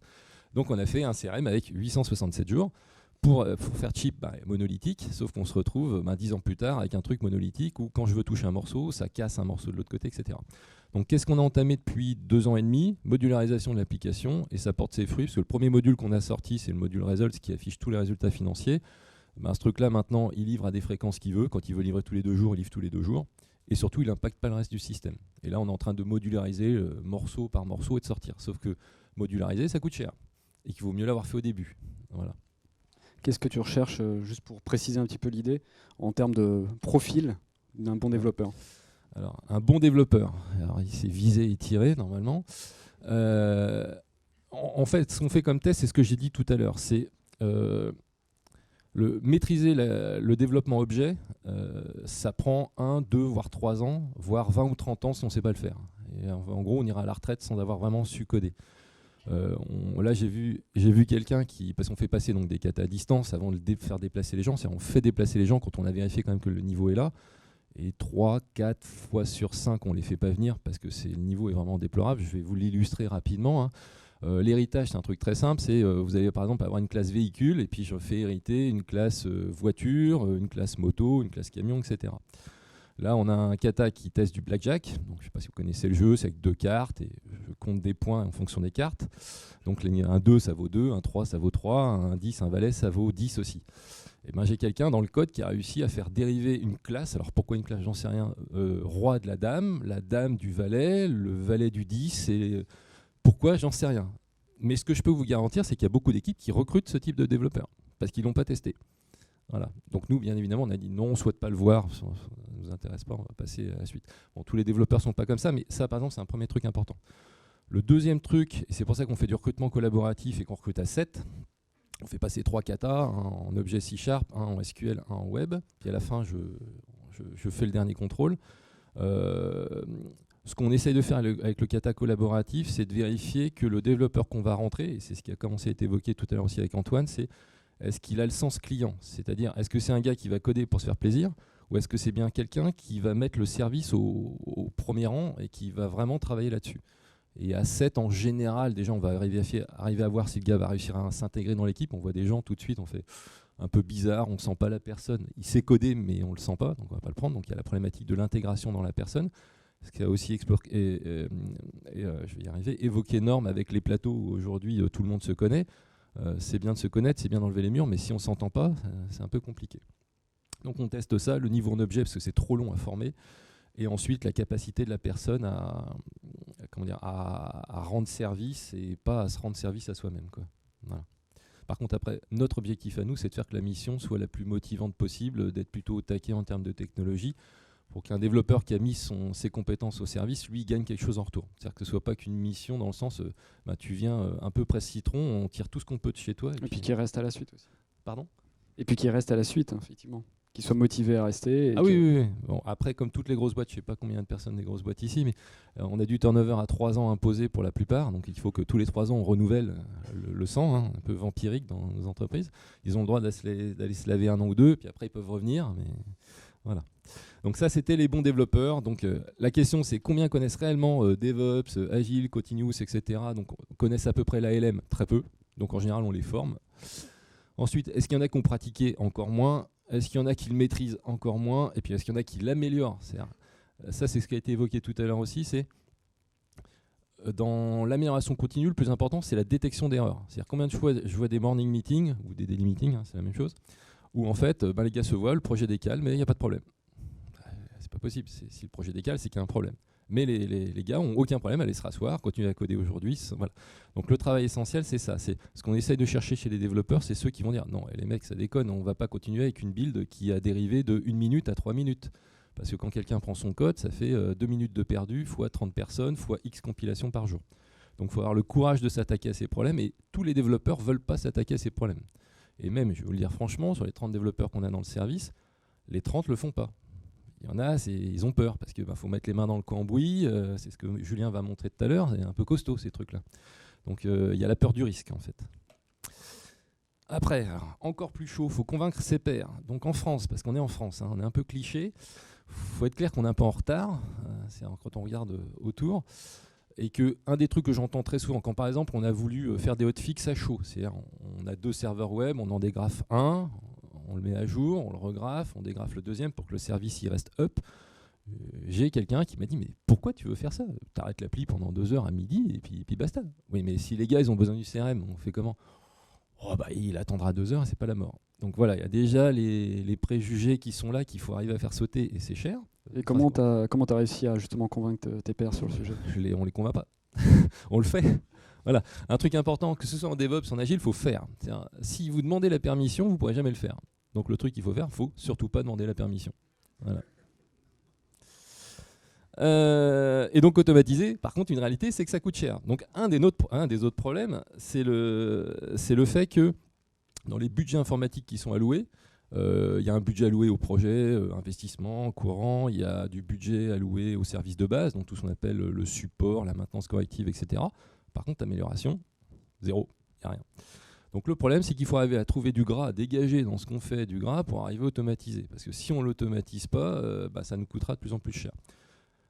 Donc on a fait un CRM avec 867 jours. Pour faire cheap, monolithique, sauf qu'on se retrouve 10 ans plus tard avec un truc monolithique où quand je veux toucher un morceau, ça casse un morceau de l'autre côté, etc. Donc qu'est-ce qu'on a entamé depuis 2 ans et demi? Modularisation de l'application, et ça porte ses fruits, parce que le premier module qu'on a sorti, c'est le module Results qui affiche tous les résultats financiers. Ce truc-là, maintenant, il livre à des fréquences qu'il veut. Quand il veut livrer tous les 2 jours, il livre tous les 2 jours. Et surtout, il n'impacte pas le reste du système. Et là, on est en train de modulariser morceau par morceau et de sortir. Sauf que modulariser, ça coûte cher. Et qu'il vaut mieux l'avoir fait au début. Voilà. Qu'est-ce que tu recherches, juste pour préciser un petit peu l'idée, en termes de profil d'un bon développeur? Alors, un bon développeur, alors, il s'est visé et tiré normalement. En fait, ce qu'on fait comme test, c'est ce que j'ai dit tout à l'heure, c'est maîtriser le développement objet, ça prend 1, 2, voire 3 ans, voire 20 ou 30 ans si on ne sait pas le faire. Et en gros, on ira à la retraite sans avoir vraiment su coder. Là, j'ai vu quelqu'un qui, parce qu'on fait passer donc des katas à distance avant de faire déplacer les gens, c'est-à-dire on fait déplacer les gens quand on a vérifié quand même que le niveau est là, et 3, 4 fois sur 5 on les fait pas venir parce que le niveau est vraiment déplorable. Je vais vous l'illustrer rapidement. L'héritage, c'est un truc très simple, c'est vous allez par exemple avoir une classe véhicule et puis je fais hériter une classe voiture, une classe moto, une classe camion, etc. Là, on a un kata qui teste du blackjack. Donc, je ne sais pas si vous connaissez le jeu, c'est avec 2 cartes et je compte des points en fonction des cartes. Donc, un 2, ça vaut 2, un 3, ça vaut 3, un 10, un valet, ça vaut 10 aussi. Et j'ai quelqu'un dans le code qui a réussi à faire dériver une classe. Alors, pourquoi une classe? J'en sais rien. Roi de la dame du valet, le valet du 10. Et pourquoi? J'en sais rien. Mais ce que je peux vous garantir, c'est qu'il y a beaucoup d'équipes qui recrutent ce type de développeurs parce qu'ils ne l'ont pas testé. Voilà. Donc nous, bien évidemment, on a dit non, on ne souhaite pas le voir, ça ne nous intéresse pas, on va passer à la suite. Bon, tous les développeurs ne sont pas comme ça, mais ça, par exemple, c'est un premier truc important. Le deuxième truc, et c'est pour ça qu'on fait du recrutement collaboratif et qu'on recrute à 7, on fait passer 3 katas, un en objet C#, un en SQL, un en web, puis à la fin, je fais le dernier contrôle. Ce qu'on essaye de faire avec le kata collaboratif, c'est de vérifier que le développeur qu'on va rentrer, et c'est ce qui a commencé à être évoqué tout à l'heure aussi avec Antoine, c'est est-ce qu'il a le sens client? C'est-à-dire, est-ce que c'est un gars qui va coder pour se faire plaisir ou est-ce que c'est bien quelqu'un qui va mettre le service au premier rang et qui va vraiment travailler là-dessus? Et à 7, en général, déjà, on va arriver à voir si le gars va réussir à s'intégrer dans l'équipe. On voit des gens tout de suite, on fait un peu bizarre, on ne sent pas la personne. Il sait coder, mais on ne le sent pas, donc on ne va pas le prendre. Donc il y a la problématique de l'intégration dans la personne. Ce qui a aussi je vais y arriver, évoqué Norm avec les plateaux où aujourd'hui tout le monde se connaît. C'est bien de se connaître, c'est bien d'enlever les murs, mais si on ne s'entend pas, c'est un peu compliqué. Donc on teste ça, le niveau en objet, parce que c'est trop long à former, et ensuite la capacité de la personne à rendre service et pas à se rendre service à soi-même, quoi. Voilà. Par contre, après, notre objectif à nous, c'est de faire que la mission soit la plus motivante possible, d'être plutôt au taquet en termes de technologie, pour qu'un développeur qui a mis ses compétences au service, lui, gagne quelque chose en retour. C'est-à-dire que ce ne soit pas qu'une mission dans le sens, tu viens un peu presse citron, on tire tout ce qu'on peut de chez toi. Et puis qu'il reste à la suite aussi. Pardon? Et puis qu'il reste à la suite, effectivement. soient motivés à rester. Ah oui, oui, oui. Bon, après, comme toutes les grosses boîtes, je ne sais pas combien de personnes des grosses boîtes ici, mais on a du turnover à 3 ans imposé pour la plupart. Donc il faut que tous les 3 ans, on renouvelle le sang, un peu vampirique dans nos entreprises. Ils ont le droit d'aller se laver 1 an ou 2, puis après, ils peuvent revenir. Mais voilà. Donc ça, c'était les bons développeurs. Donc la question, c'est combien connaissent réellement DevOps, Agile, Continuous, etc. Donc connaissent à peu près l'ALM? Très peu. Donc en général, on les forme. Ensuite, est-ce qu'il y en a qui ont pratiqué? Encore moins. Est-ce qu'il y en a qui le maîtrisent? Encore moins. Et puis est-ce qu'il y en a qui l'améliorent? Ça, c'est ce qui a été évoqué tout à l'heure aussi. C'est dans l'amélioration continue, le plus important, c'est la détection d'erreurs. C'est-à-dire combien de fois je vois des morning meetings ou des daily meetings, c'est la même chose, où en fait, les gars se voient, le projet décale, mais il n'y a pas de problème. C'est pas possible. Si le projet décale, c'est qu'il y a un problème. Mais les gars n'ont aucun problème à aller se rasseoir, continuer à coder aujourd'hui. Voilà. Donc le travail essentiel, c'est ça. C'est ce qu'on essaye de chercher chez les développeurs, c'est ceux qui vont dire non, les mecs, ça déconne, on ne va pas continuer avec une build qui a dérivé de 1 minute à 3 minutes. Parce que quand quelqu'un prend son code, ça fait 2 minutes de perdu, fois 30 personnes, fois X compilations par jour. Donc il faut avoir le courage de s'attaquer à ces problèmes, et tous les développeurs ne veulent pas s'attaquer à ces problèmes. Et même, je vais vous le dire franchement, sur les 30 développeurs qu'on a dans le service, les 30 ne le font pas. Il y en a, ils ont peur parce qu'il faut mettre les mains dans le cambouis. C'est ce que Julien va montrer tout à l'heure. C'est un peu costaud ces trucs-là. Donc il y a la peur du risque en fait. Après, alors, encore plus chaud, il faut convaincre ses pairs. Donc en France, parce qu'on est en France, on est un peu cliché. Il faut être clair qu'on est un peu en retard. C'est quand on regarde autour. Et qu'un des trucs que j'entends très souvent, quand par exemple on a voulu faire des hotfix à chaud, c'est-à-dire on a 2 serveurs web, on en dégrafe un, on le met à jour, on le regrafe, on dégrafe le deuxième pour que le service y reste up. J'ai quelqu'un qui m'a dit mais pourquoi tu veux faire ça? T'arrêtes l'appli pendant 2 heures à midi et puis basta. Oui, mais si les gars ils ont besoin du CRM, on fait comment? Oh bah il attendra 2 heures et c'est pas la mort. Donc voilà, il y a déjà les préjugés qui sont là qu'il faut arriver à faire sauter et c'est cher. Et comment t'as réussi à justement convaincre tes pairs sur le sujet? On les convainc pas. On le fait. Voilà. Un truc important, que ce soit en DevOps, en Agile, il faut faire. Si vous demandez la permission, vous ne pourrez jamais le faire. Donc le truc qu'il faut faire, il ne faut surtout pas demander la permission. Voilà. Et donc automatiser, par contre, une réalité, c'est que ça coûte cher. Donc un des autres problèmes, c'est le fait que dans les budgets informatiques qui sont alloués, il y a un budget alloué au projet, investissement courant, il y a du budget alloué aux services de base, donc tout ce qu'on appelle le support, la maintenance corrective, etc. Par contre, amélioration, zéro, il n'y a rien. Donc le problème, c'est qu'il faut arriver à trouver du gras, à dégager dans ce qu'on fait du gras pour arriver à automatiser. Parce que si on ne l'automatise pas, ça nous coûtera de plus en plus cher.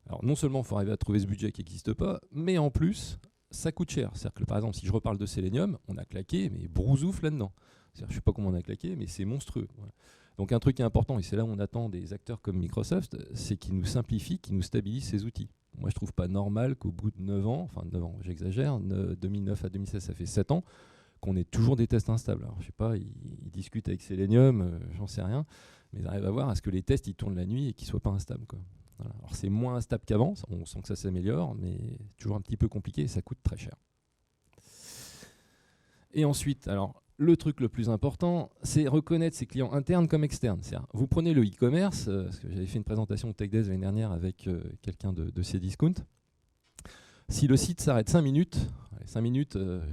Alors non seulement il faut arriver à trouver ce budget qui n'existe pas, mais en plus, ça coûte cher. C'est-à-dire que par exemple, si je reparle de Selenium, on a claqué, mais brousouf là-dedans. Je ne sais pas comment on a claqué, mais c'est monstrueux. Voilà. Donc un truc qui est important, et c'est là où on attend des acteurs comme Microsoft, c'est qu'ils nous simplifient, qu'ils nous stabilisent ces outils. Moi, je ne trouve pas normal qu'au bout de 9 ans, enfin 9 ans, j'exagère, 2009 à 2016, ça fait 7 ans, qu'on ait toujours des tests instables. Alors, je sais pas, ils discutent avec Selenium, j'en sais rien, mais ils arrivent à voir à ce que les tests ils tournent la nuit et qu'ils ne soient pas instables, quoi. Voilà. Alors c'est moins instable qu'avant, on sent que ça s'améliore, mais toujours un petit peu compliqué et ça coûte très cher. Et ensuite, alors le truc le plus important, c'est reconnaître ses clients internes comme externes. Vous prenez le e-commerce, parce que j'avais fait une présentation au TechDev l'année dernière avec quelqu'un de Cdiscount. Si le site s'arrête 5 minutes,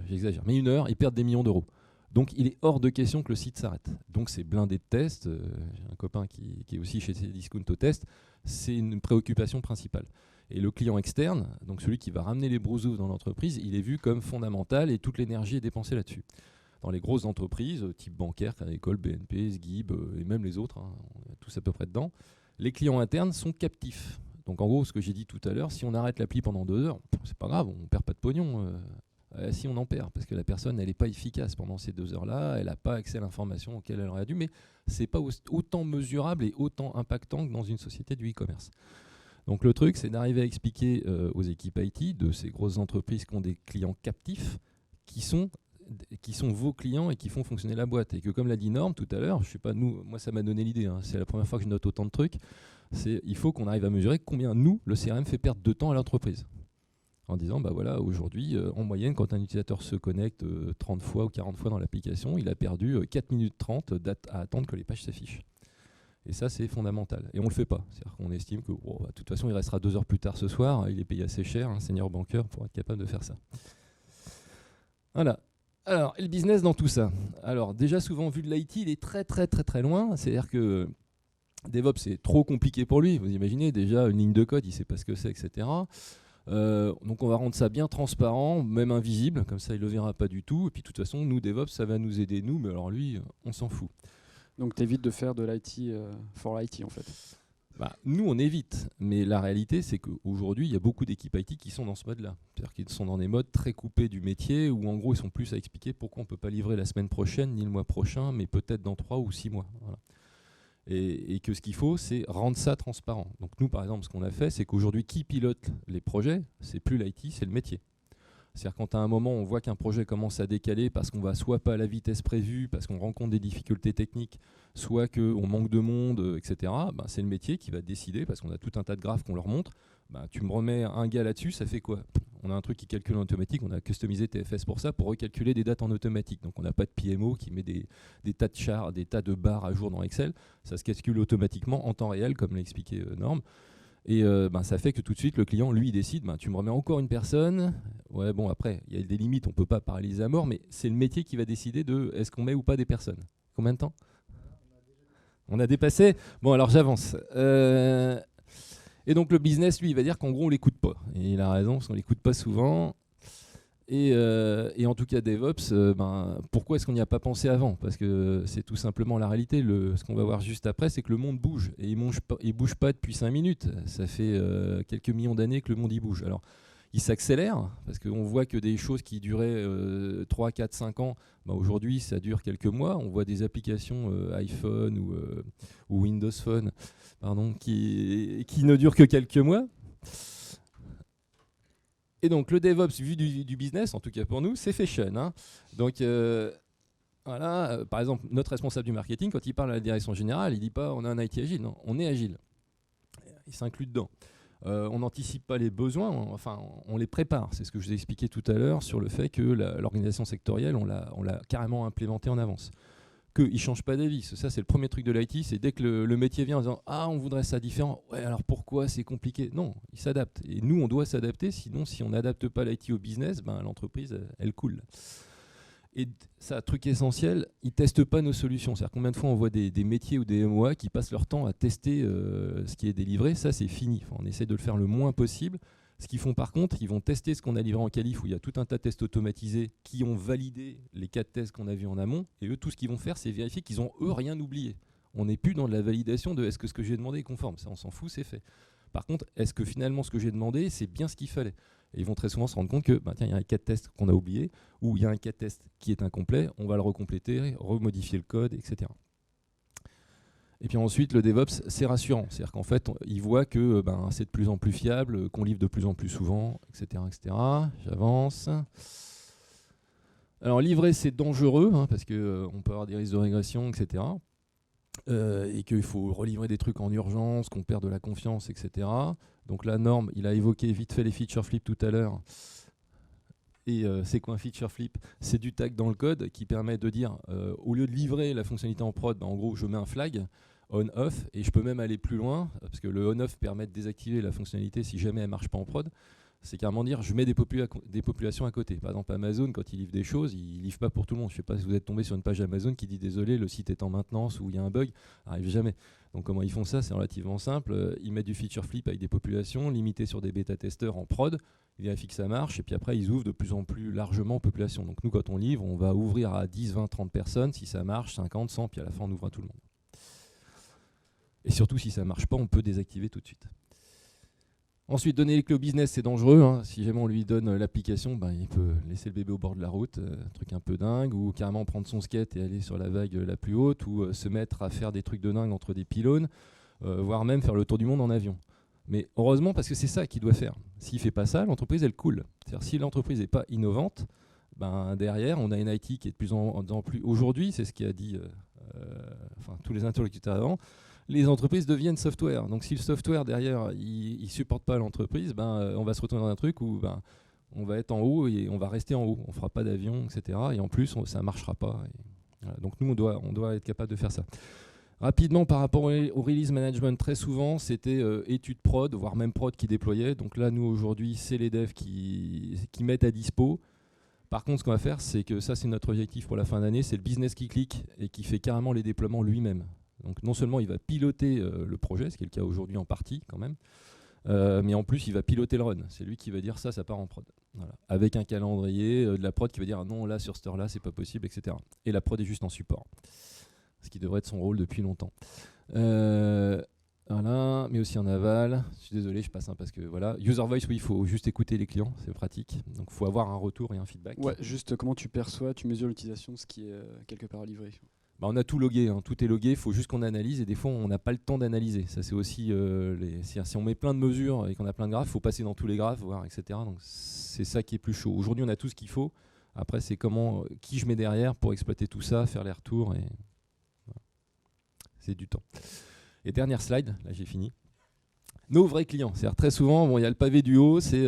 j'exagère, mais 1 heure, ils perdent des millions d'euros. Donc il est hors de question que le site s'arrête. Donc c'est blindé de tests. J'ai un copain qui est aussi chez Cdiscount au test. C'est une préoccupation principale. Et le client externe, donc celui qui va ramener les brousoufs dans l'entreprise, il est vu comme fondamental et toute l'énergie est dépensée là-dessus. Dans les grosses entreprises, type bancaire, Crédit Agricole, BNP, SGIB et même les autres, on est tous à peu près dedans, les clients internes sont captifs. Donc en gros, ce que j'ai dit tout à l'heure, si on arrête l'appli pendant 2 heures, c'est pas grave, on perd pas de pognon. Si on en perd, parce que la personne elle n'est pas efficace pendant ces 2 heures-là, elle n'a pas accès à l'information auquel elle aurait dû, mais c'est pas autant mesurable et autant impactant que dans une société du e-commerce. Donc le truc, c'est d'arriver à expliquer aux équipes IT de ces grosses entreprises qui ont des clients captifs, qui sont vos clients et qui font fonctionner la boîte. Et que comme l'a dit Norm tout à l'heure, je sais pas, moi ça m'a donné l'idée, c'est la première fois que je note autant de trucs, il faut qu'on arrive à mesurer combien nous, le CRM, fait perdre de temps à l'entreprise. En disant, voilà, aujourd'hui, en moyenne, quand un utilisateur se connecte 30 fois ou 40 fois dans l'application, il a perdu 4 minutes 30 à attendre que les pages s'affichent. Et ça, c'est fondamental. Et on ne le fait pas. C'est-à-dire qu'on estime que, de toute façon, il restera 2 heures plus tard ce soir, il est payé assez cher, un senior banqueur, pour être capable de faire ça. Voilà. Alors, et le business dans tout ça. Alors, déjà, souvent, vu de l'IT, il est très, très, très, très loin. C'est-à-dire que DevOps, c'est trop compliqué pour lui. Vous imaginez, déjà, une ligne de code, il ne sait pas ce que c'est, etc. Donc on va rendre ça bien transparent, même invisible, comme ça il ne le verra pas du tout. Et puis de toute façon, nous, DevOps, ça va nous aider, nous, mais alors lui, on s'en fout. Donc tu évites de faire de l'IT for l'IT en fait. Nous, on évite, mais la réalité, c'est qu'aujourd'hui, il y a beaucoup d'équipes IT qui sont dans ce mode-là. C'est-à-dire qu'ils sont dans des modes très coupés du métier, où en gros, ils sont plus à expliquer pourquoi on ne peut pas livrer la semaine prochaine, ni le mois prochain, mais peut-être dans 3 ou 6 mois. Voilà. Et que ce qu'il faut, c'est rendre ça transparent. Donc nous, par exemple, ce qu'on a fait, c'est qu'aujourd'hui, qui pilote les projets, c'est plus l'IT, c'est le métier. C'est-à-dire quand à un moment, on voit qu'un projet commence à décaler parce qu'on va soit pas à la vitesse prévue, parce qu'on rencontre des difficultés techniques, soit qu'on manque de monde, etc., c'est le métier qui va décider, parce qu'on a tout un tas de graphes qu'on leur montre. Tu me remets un gars là-dessus, ça fait quoi? On a un truc qui calcule en automatique, on a customisé TFS pour ça, pour recalculer des dates en automatique. Donc on n'a pas de PMO qui met des tas de chars, des tas de barres à jour dans Excel. Ça se calcule automatiquement en temps réel, comme l'a expliqué Norm. Et ça fait que tout de suite, le client, lui, décide, tu me remets encore une personne. Ouais, bon, après, il y a des limites, on ne peut pas paralyser à mort, mais c'est le métier qui va décider de est-ce qu'on met ou pas des personnes. Combien de temps? On a dépassé? Bon, alors j'avance. Et donc le business, lui, il va dire qu'en gros, on ne l'écoute pas. Et il a raison, parce qu'on ne l'écoute pas souvent. Et en tout cas, DevOps, pourquoi est-ce qu'on n'y a pas pensé avant? Parce que c'est tout simplement la réalité. Ce qu'on va voir juste après, c'est que le monde bouge. Et il ne bouge pas depuis 5 minutes. Ça fait quelques millions d'années que le monde y bouge. Alors, il s'accélère, parce qu'on voit que des choses qui duraient 3, 4, 5 ans, aujourd'hui, ça dure quelques mois. On voit des applications iPhone ou Windows Phone qui ne durent que quelques mois. Et donc le DevOps, vu du business, en tout cas pour nous, c'est fashion. Hein. Donc voilà, par exemple, notre responsable du marketing, quand il parle à la direction générale, il ne dit pas on a un IT agile, non, on est agile. Il s'inclut dedans. On n'anticipe pas les besoins, on les prépare. C'est ce que je vous ai expliqué tout à l'heure sur le fait que l'organisation sectorielle, on l'a carrément implémentée en avance. Qu'ils ne changent pas d'avis. Ça, c'est le premier truc de l'IT, c'est dès que le métier vient en disant « Ah, on voudrait ça différent. Ouais, alors pourquoi c'est compliqué ?» Non, ils s'adaptent. Et nous, on doit s'adapter. Sinon, si on n'adapte pas l'IT au business, l'entreprise, elle coule. Et ça, truc essentiel, ils ne testent pas nos solutions. C'est-à-dire combien de fois on voit des métiers ou des MOA qui passent leur temps à tester ce qui est délivré. Ça, c'est fini. On essaie de le faire le moins possible. Ce qu'ils font par contre, ils vont tester ce qu'on a livré en qualif où il y a tout un tas de tests automatisés qui ont validé les 4 tests qu'on a vus en amont. Et eux, tout ce qu'ils vont faire, c'est vérifier qu'ils n'ont eux rien oublié. On n'est plus dans de la validation de est-ce que ce que j'ai demandé est conforme. Ça, on s'en fout, c'est fait. Par contre, est-ce que finalement ce que j'ai demandé, c'est bien ce qu'il fallait? Et ils vont très souvent se rendre compte que tiens, il y a un cas de test qu'on a oublié ou il y a un cas de test qui est incomplet, on va le recompléter, remodifier le code, etc. Et puis ensuite, le DevOps, c'est rassurant. C'est-à-dire qu'en fait, il voit que c'est de plus en plus fiable, qu'on livre de plus en plus souvent, etc. etc. J'avance. Alors, livrer, c'est dangereux, parce qu'on peut avoir des risques de régression, etc. Et qu'il faut relivrer des trucs en urgence, qu'on perd de la confiance, etc. Donc la norme, il a évoqué vite fait les feature flip tout à l'heure. Et c'est quoi un feature flip? C'est du tag dans le code qui permet de dire, au lieu de livrer la fonctionnalité en prod, en gros, je mets un flag on-off, et je peux même aller plus loin, parce que le on-off permet de désactiver la fonctionnalité si jamais elle ne marche pas en prod. C'est carrément dire, je mets des populations à côté. Par exemple, Amazon, quand il livre des choses, il ne livre pas pour tout le monde. Je ne sais pas si vous êtes tombé sur une page Amazon qui dit, désolé, le site est en maintenance ou il y a un bug. Ça n'arrive jamais. Donc comment ils font ça? C'est relativement simple. Ils mettent du feature flip avec des populations limitées sur des bêta-testeurs en prod. Ils vérifient que ça marche, et puis après, ils ouvrent de plus en plus largement aux populations. Donc nous, quand on livre, on va ouvrir à 10, 20, 30 personnes. Si ça marche, 50, 100, puis à la fin, on ouvre à tout le monde. Et surtout, si ça ne marche pas, on peut désactiver tout de suite. Ensuite, donner les clés au business, c'est dangereux. Si jamais on lui donne l'application, il peut laisser le bébé au bord de la route, un truc un peu dingue, ou carrément prendre son skate et aller sur la vague la plus haute, ou se mettre à faire des trucs de dingue entre des pylônes, voire même faire le tour du monde en avion. Mais heureusement, parce que c'est ça qu'il doit faire. S'il ne fait pas ça, l'entreprise, elle coule. C'est-à-dire, si l'entreprise n'est pas innovante, derrière, on a une IT qui est de plus en plus... Aujourd'hui, c'est ce qu'a dit tous les interlocuteurs avant, les entreprises deviennent software. Donc si le software derrière, il ne supporte pas l'entreprise, on va se retrouver dans un truc où on va être en haut et on va rester en haut. On ne fera pas d'avion, etc. Et en plus, ça ne marchera pas. Voilà. Donc nous, on doit être capable de faire ça. Rapidement, par rapport au release management, très souvent, c'était études prod, voire même prod qui déployait. Donc là, nous, aujourd'hui, c'est les devs qui mettent à dispo. Par contre, ce qu'on va faire, c'est que ça, c'est notre objectif pour la fin d'année, c'est le business qui clique et qui fait carrément les déploiements lui-même. Donc non seulement il va piloter le projet, ce qui est le cas aujourd'hui en partie quand même, mais en plus il va piloter le run. C'est lui qui va dire ça part en prod. Voilà. Avec un calendrier de la prod qui va dire non, là sur cette heure-là c'est pas possible, etc. Et la prod est juste en support. Ce qui devrait être son rôle depuis longtemps. Voilà, mais aussi en aval. Je suis désolé, je passe parce que voilà. User voice, oui, il faut juste écouter les clients, c'est pratique. Donc il faut avoir un retour et un feedback. Ouais, juste comment tu perçois, tu mesures l'utilisation de ce qui est quelque part livré. On a tout logué, hein. Tout est logué, il faut juste qu'on analyse et des fois on n'a pas le temps d'analyser. Ça c'est aussi, si on met plein de mesures et qu'on a plein de graphes, il faut passer dans tous les graphes, voir, etc. Donc c'est ça qui est plus chaud. Aujourd'hui on a tout ce qu'il faut. Après c'est qui je mets derrière pour exploiter tout ça, faire les retours et voilà. C'est du temps. Et dernière slide, là j'ai fini. Nos vrais clients, c'est-à-dire très souvent, il y a le pavé du haut, c'est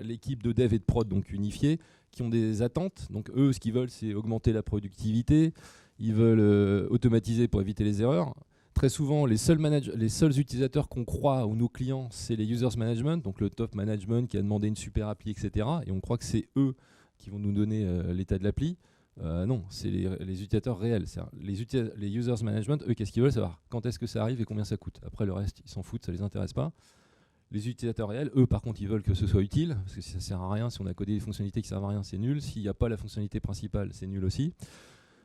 l'équipe de dev et de prod donc unifiée, qui ont des attentes. Donc eux, ce qu'ils veulent, c'est augmenter la productivité, ils veulent automatiser pour éviter les erreurs. Très souvent, les seuls utilisateurs qu'on croit ou nos clients, c'est les users management, donc le top management qui a demandé une super appli, etc. Et on croit que c'est eux qui vont nous donner l'état de l'appli. Non, c'est les utilisateurs réels. Les users management, eux, qu'est-ce qu'ils veulent savoir quand est-ce que ça arrive et combien ça coûte. Après, le reste, ils s'en foutent, ça les intéresse pas. Les utilisateurs réels, eux, par contre, ils veulent que ce soit utile, parce que si ça sert à rien, si on a codé des fonctionnalités qui servent à rien, c'est nul. S'il n'y a pas la fonctionnalité principale, c'est nul aussi.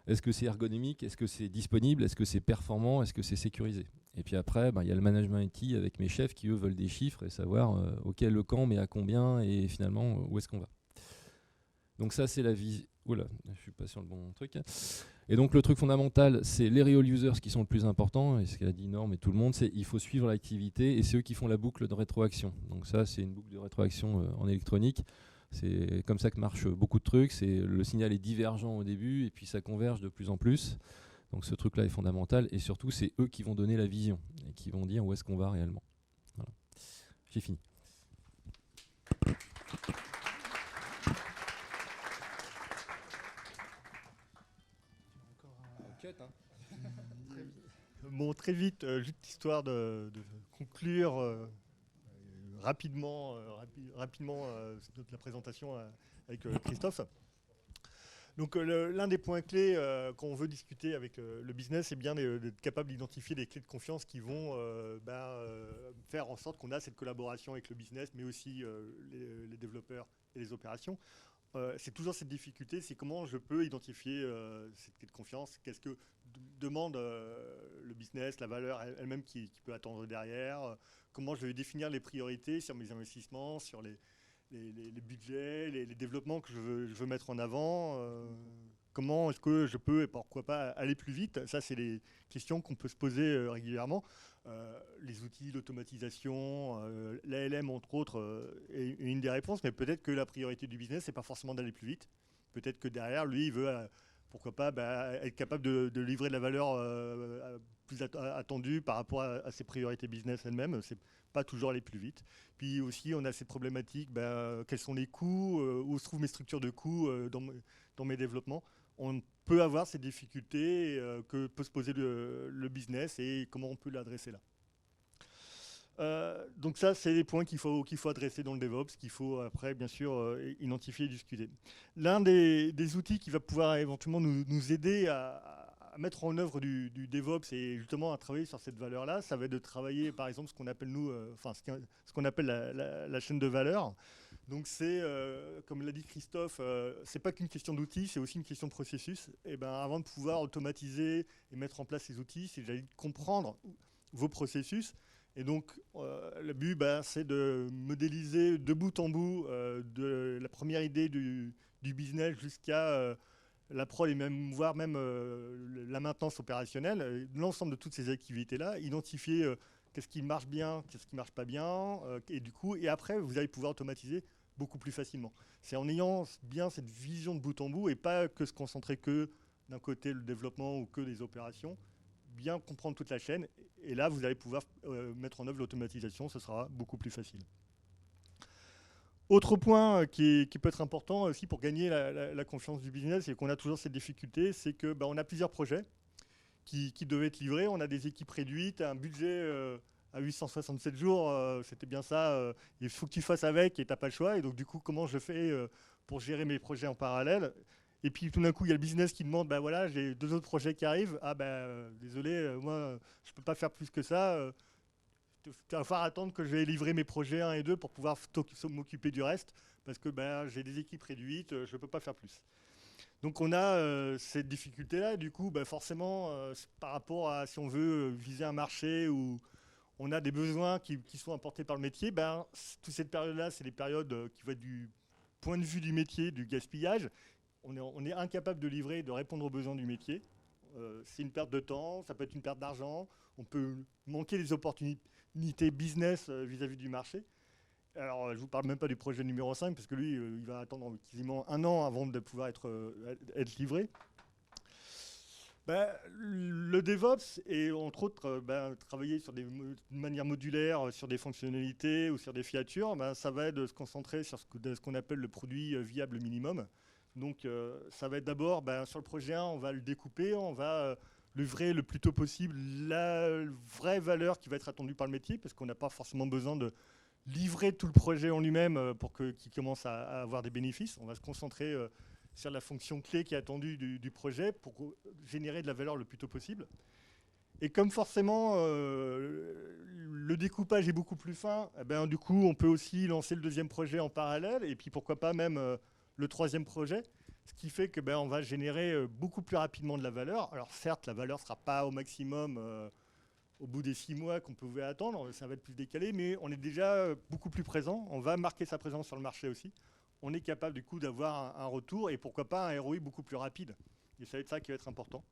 Est-ce que c'est ergonomique? Est-ce que c'est disponible? Est-ce que c'est performant? Est-ce que c'est sécurisé? Et puis après, il y a le management IT avec mes chefs qui, eux, veulent des chiffres et savoir, OK, le quand, mais à combien, et finalement, où est-ce qu'on va. Donc ça, c'est la vie. Oula, je suis pas sur le bon truc. Et donc le truc fondamental, c'est les real users qui sont le plus important, et ce qu'a dit Norm et tout le monde, c'est il faut suivre l'activité, et c'est eux qui font la boucle de rétroaction. Donc ça, c'est une boucle de rétroaction en électronique. C'est comme ça que marchent beaucoup de trucs. Le signal est divergent au début, et puis ça converge de plus en plus. Donc ce truc-là est fondamental, et surtout, c'est eux qui vont donner la vision, et qui vont dire où est-ce qu'on va réellement. Voilà. J'ai fini. Bon, très vite, juste histoire de conclure rapidement la présentation avec Christophe. Donc l'un des points clés quand on veut discuter avec le business, c'est bien d'être capable d'identifier des clés de confiance qui vont faire en sorte qu'on a cette collaboration avec le business, mais aussi les développeurs et les opérations. C'est toujours cette difficulté, c'est comment je peux identifier cette clé de confiance, qu'est-ce que demande le business, la valeur elle-même qui peut attendre derrière, comment je vais définir les priorités sur mes investissements, sur les budgets, les développements que je veux mettre en avant, comment est-ce que je peux et pourquoi pas aller plus vite. Ça, c'est des questions qu'on peut se poser régulièrement. Les outils, l'automatisation, l'ALM entre autres est une des réponses, mais peut-être que la priorité du business, c'est pas forcément d'aller plus vite. Peut-être que derrière, lui, il veut, pourquoi pas, être capable de livrer de la valeur plus attendue par rapport à ses priorités business elles-mêmes. C'est pas toujours aller plus vite. Puis aussi, on a ces problématiques, quels sont les coûts, où se trouvent mes structures de coûts dans mes développements. On peut avoir ces difficultés que peut se poser le business et comment on peut l'adresser là. Donc ça, c'est les points qu'il faut adresser dans le DevOps, qu'il faut après, bien sûr, identifier et discuter. L'un des outils qui va pouvoir éventuellement nous aider à mettre en œuvre du DevOps et justement à travailler sur cette valeur-là, ça va être de travailler, par exemple, ce qu'on appelle ce qu'on appelle la chaîne de valeur. Donc c'est, comme l'a dit Christophe, c'est pas qu'une question d'outils, c'est aussi une question de processus. Et avant de pouvoir automatiser et mettre en place ces outils, c'est de comprendre vos processus. Et donc, le but, c'est de modéliser de bout en bout de la première idée du business jusqu'à la prod et voire même la maintenance opérationnelle, l'ensemble de toutes ces activités-là, identifier qu'est-ce qui marche bien, qu'est-ce qui ne marche pas bien, et après, vous allez pouvoir automatiser beaucoup plus facilement. C'est en ayant bien cette vision de bout en bout et pas que se concentrer que d'un côté le développement ou que les opérations, bien comprendre toute la chaîne, et là vous allez pouvoir mettre en œuvre l'automatisation, ce sera beaucoup plus facile. Autre point qui peut être important aussi pour gagner la confiance du business et qu'on a toujours cette difficulté, c'est qu'on a plusieurs projets qui devaient être livrés, on a des équipes réduites, un budget à 867 jours, c'était bien ça, il faut que tu fasses avec et tu n'as pas le choix, et donc du coup comment je fais pour gérer mes projets en parallèle. Et puis tout d'un coup, il y a le business qui demande, bah voilà, j'ai 2 autres projets qui arrivent. Ah ben désolé, moi je peux pas faire plus que ça. Il va falloir attendre que je vais livrer mes projets 1 et 2 pour pouvoir m'occuper du reste, parce que ben, j'ai des équipes réduites, je ne peux pas faire plus. Donc on a cette difficulté-là, et du coup, ben, forcément, par rapport à si on veut viser un marché où on a des besoins qui sont apportés par le métier, ben, toute cette période-là, c'est des périodes qui vont être du point de vue du métier, du gaspillage. On est incapable de livrer et de répondre aux besoins du métier. C'est une perte de temps, ça peut être une perte d'argent, on peut manquer des opportunités business vis-à-vis du marché. Alors, je ne vous parle même pas du projet numéro 5, parce que lui, il va attendre quasiment 1 an avant de pouvoir être livré. Ben, le DevOps, et entre autres, travailler sur de manière modulaire, sur des fonctionnalités ou sur des features, ben, ça va être de se concentrer sur ce qu'on appelle le produit viable minimum. Donc, ça va être d'abord, sur le projet 1, on va le découper, on va livrer le plus tôt possible la vraie valeur qui va être attendue par le métier, parce qu'on n'a pas forcément besoin de livrer tout le projet en lui-même pour qu'il commence à avoir des bénéfices. On va se concentrer sur la fonction clé qui est attendue du projet pour générer de la valeur le plus tôt possible. Et comme forcément le découpage est beaucoup plus fin, du coup on peut aussi lancer le 2e projet en parallèle, et puis pourquoi pas même le 3e projet, ce qui fait que on va générer beaucoup plus rapidement de la valeur. Alors certes, la valeur ne sera pas au maximum au bout des 6 mois qu'on pouvait attendre, ça va être plus décalé, mais on est déjà beaucoup plus présent, on va marquer sa présence sur le marché aussi. On est capable du coup d'avoir un retour, et pourquoi pas un ROI beaucoup plus rapide. Et ça va être ça qui va être important.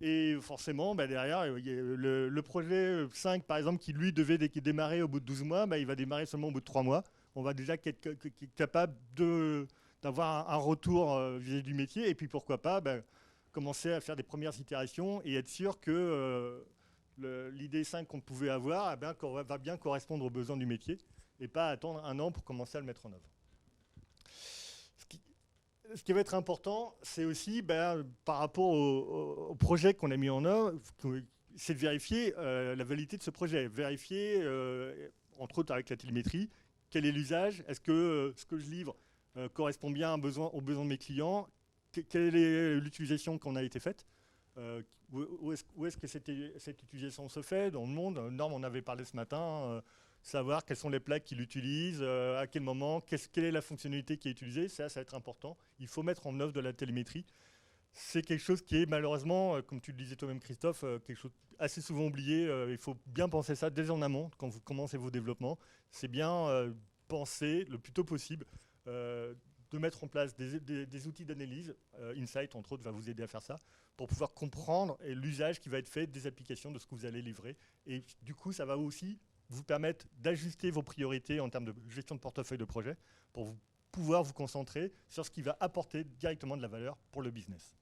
Et forcément, derrière, il y a le projet 5, par exemple, qui lui devait démarrer au bout de 12 mois, il va démarrer seulement au bout de 3 mois. On va déjà être capable d'avoir un retour vis-à-vis du métier, et puis pourquoi pas commencer à faire des premières itérations et être sûr que l'idée 5 qu'on pouvait avoir va bien correspondre aux besoins du métier, et pas attendre 1 an pour commencer à le mettre en œuvre. Ce qui va être important, c'est aussi par rapport au projet qu'on a mis en œuvre, c'est de vérifier la validité de ce projet, vérifier, entre autres avec la télémétrie, quel est l'usage, est-ce que ce que je livre correspond bien aux besoins de mes clients, quelle est l'utilisation qu'on a été faite, où est-ce que cette utilisation se fait dans le monde. Norm, on avait parlé ce matin, savoir quelles sont les plaques qu'il utilise, à quel moment, quelle est la fonctionnalité qui est utilisée, ça va être important. Il faut mettre en œuvre de la télémétrie. C'est quelque chose qui est malheureusement, comme tu le disais toi-même Christophe, quelque chose assez souvent oublié. Il faut bien penser ça dès en amont, quand vous commencez vos développements. C'est bien penser le plus tôt possible de mettre en place des outils d'analyse. Insight, entre autres, va vous aider à faire ça, pour pouvoir comprendre l'usage qui va être fait des applications de ce que vous allez livrer. Et du coup, ça va aussi vous permettre d'ajuster vos priorités en termes de gestion de portefeuille de projet pour pouvoir vous concentrer sur ce qui va apporter directement de la valeur pour le business.